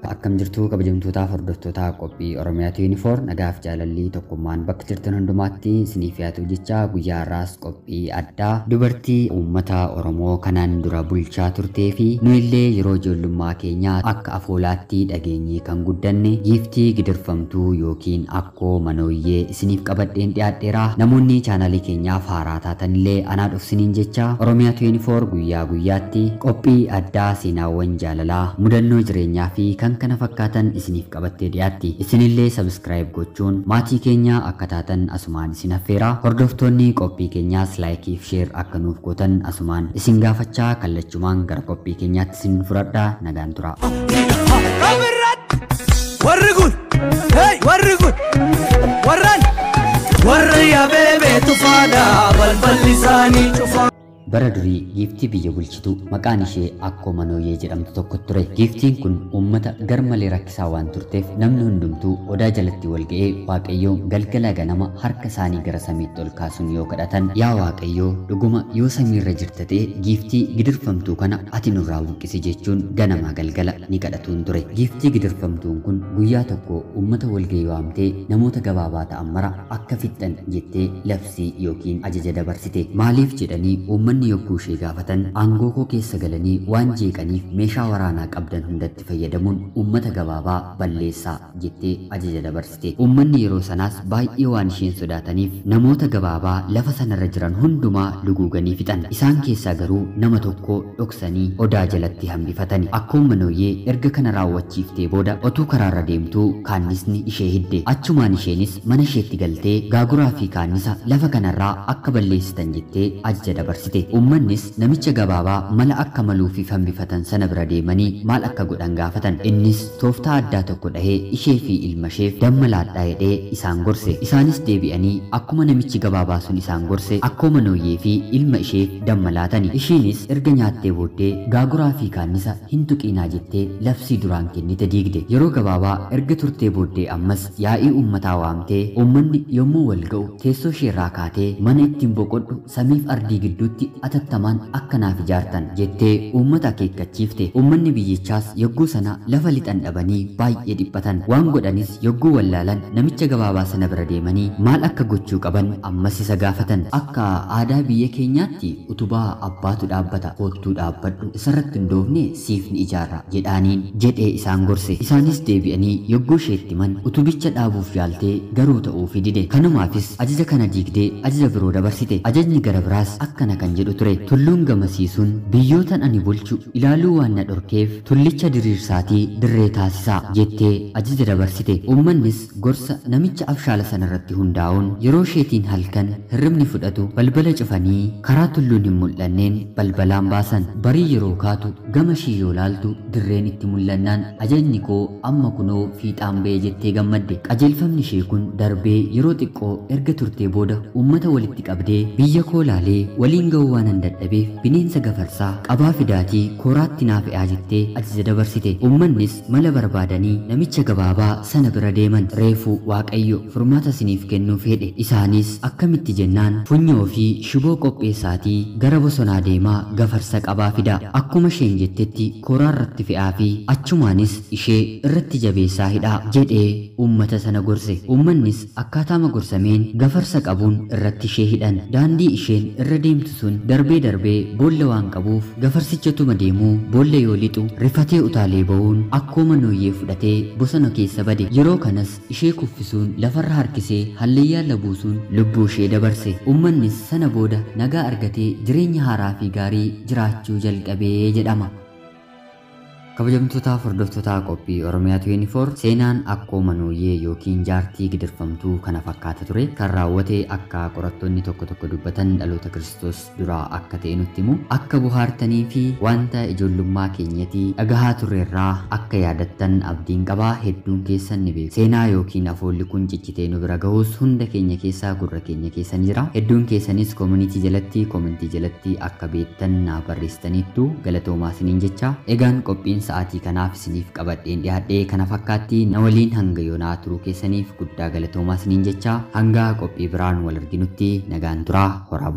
Akkam jirtu kabajamtootaaf hordoftoota qophii Oromiyaa 24 nagaaf jaalallii tokkummaan bakka jirtan hundumaatti isiniif yaatu jecha guyyaa har'aas qophii addaa dubartii uummata Oromoo kanaan dura bulchaa turtee fi nu illee yeroo ijoollummaa keenya akka afoolaatti dhageenyee kan guddanne giiftii gidirfamtuu yookiin akkoo manooyyee isiniif qabadheen dhiyaadheera. Namoonni chaanalii keenyaaf haaraa taatan illee anaa dhufsiniin jecha Oromiyaa 24 guyyaa guyyaatti qophii addaa seenaawwan jaalalaa mudannoo jireenyaa fi kan kana fakkaatan isiniif qabattee dhiyaatti. Isinillee subscribe gochuun maatii keenya akka taatan asumaan isin affeera. Hordoftoonni qophii keenyaas laayikii fi sheer akka nuuf gootan asumaan isin gaafachaa kallachumaan gara qophii keenyaatti isin fudhadha. Nagaan tura. warri yaabee tufaadha balballisaanii cufaa. Bara durii giiftii biyya bulchitu maqaan ishee akkoo manooyyee jedhamtu tokko ture. Giiftiin kun uummata garmalee rakkisaa waan turteef namni hundumtuu odaa jalatti wal ga'ee Waaqayyoo galgala ganama harka isaanii gara samiitti ol kaasuun yoo kadhatan, yaa Waaqayyoo dhuguma yoo samiirra jirta ta'e giiftii gidirfamtuu kana ati nurraa buqqisi jechuun ganamaa galgala ni kadhatuun ture. Giiftii gidirfamtuun kun guyyaa tokko uummata wal ga'ee waamtee namoota gabaabaa ta'an mara akka fixxan jettee labsii yookiin ajaja dabarsite. Maaliif jedhanii uummanni yogguu ishee gaafatan aangoo koo keessa galanii waan jeeqaniif meeshaa waraanaa qabdan hundatti fayyadamuun uummata gabaabaa balleessaa jettee ajaja dabarsite. Uummanni yeroo sanaas baay'ee waan isheen sodaataniif namoota gabaabaa lafa sanarra jiran hundumaa luguuganii fixan. Isaan keessaa garuu nama tokko dhoksanii odaa jalatti hambifatani. Akkoon manooyyee erga kana raawwachiiftee booda otuu karaarra deemtuu kaannisni ishee hidde. Achumaan isheenis mana isheetti galtee gaaguraa fi kaannisa lafa kanarraa akka balleessitan jettee ajaja dabarsite. Uummannis namicha gabaabaa mala akka maluu fi hambifatan sana bira deemanii maal akka godhan gaafatan. Innis tooftaa addaa tokko dhahee ishee fi ilma isheef damma laadhaa jedhee isaan gorse. Isaanis deebi'anii akkuma namichi gabaabaa sun isaan gorse akkoo manooyyee fi ilma isheef damma laatani. Isheenis erga nyaattee booddee gaaguraa fi kaannisa hin tuqinaa jettee labsii duraan kennite diigde. Yeroo gabaabaa erga turtee booddee ammas yaa'ii uummataa waamtee uummanni yommuu wal ga'u teessoo isheerraa kaatee mana ittiin boqodhu samiif ardii gidduutti atattamaan akkanaaf ijaartan jettee uummata akeekkachiifte. Uummanni biyyichaas yogguu sana lafa lixan dhabanii baay'ee dhiphatan. Waan godhanis yogguu wallaalan namicha gabaabaa sana bira deemanii maal akka gochuu qaban ammas isa gaafatan. Akka aadaa biyya keenyaatti utubaa abbaatu dhaabbata, koottuu dhaabbadhu, isarratti hin doofne siif ni ijaarra jedhaaniin jedhee isaan gorse. Isaanis deebi'anii yogguu isheetti himan utubicha dhaabuuf yaaltee garuu ta'uuf dide. Kanumaafis ajaja kana diigdee ajaja biroo dabarsite. Ajajni gara biraas akkana kan jedhu ture. Tulluun gamasiisuun biyyootan ani bulchu ilaaluu waan na dhorkeef tullicha diriirsaatii dirree taasisaa jettee ajaja dabarsite. Uummannis gorsa namicha abshaala sanarratti hundaa'uun yeroo isheetiin halkan hirribni fudhatu balbala cufanii karaa tulluun hin mul'anneen balbalaan baasan. Barii yeroo kaatu gama ishii yoo laaltu dirreen itti mul'annaan ajajni koo amma kunoo fiixaan ba'e jettee gammadde. Qajeelfamni ishee kun darbee yeroo xiqqoo erga turtee booda uummata walitti qabdee biyya koo laalee waliin ga'uu waan hin dadhabeef bineensa gafarsaa qabaa fidaatii kooraatti naa fe'aa jettee ajaja dabarsite. Uummannis mala barbaadanii namicha gabaabaa sana bira deeman. Reefuu Waaqayyo furmaata isiniif kennuuf fedhe. Isaanis akkamitti jennaan funyoo fi shiboo qopheessaatii gara bosonaa deemaa gafarsa qabaa fidaa. Akkuma isheen jettetti kooraa irratti fe'aa fi achumaanis ishee irratti jabeessaa hidhaa jedhee uummata sana gorse. Uummannis akkaataama gorsameen gafarsa qabuun irratti ishee hidhan. Daandii isheen irra deemtu sun darbee boolla waan qabuuf gafarsichatu deemuu boolla yoo lixu rifatee utaalee ba'uun akkoo manooyyee fudhatee bosona keessa bade. Yeroo kanas ishee kuffisuun lafarra harkisee hallayyaa labuusuun lubbuu ishee dabarse. Uummannis sana booda nagaa argatee jireenya haaraa fi gaarii jiraachuu jalqabee jedhama. Kabajamtootaaf hordoftoota qophii Oromiyaa 24 seenaan akkoo manooyyee yookiin jaartii gidirfamtuu kana fakkaata ture. Kan raawwate akka qorattoonni tokko tokko dubbatan dhaloota Kiristoos duraa akka ta'e nutti himu. Akka bohaartanii fi wanta ijoollummaa keenyatti dhagahaa turreerraa akka yaadattan abdiin qabaa. Hedduun keessan ni beeku. Seenaa yookiin afoolli kun ciccitee nu bira ga'us hunda keenya keessaa gurra keenya keessa ni jira. Hedduun keessanis koomunitii jalatti koomentii jalatti akka beektan naa barreessitaniittu galatoomaa isiniin jecha. Egaan qophiin sa'aatii kanaaf isiniif qabadheen dhiyaadhee kana fakkaatti na waliin hanga yoonaa turuu keessaniif guddaa galatoomaa isiniin jecha hanga qophii biraan wal arginutti nagaan turaa horaa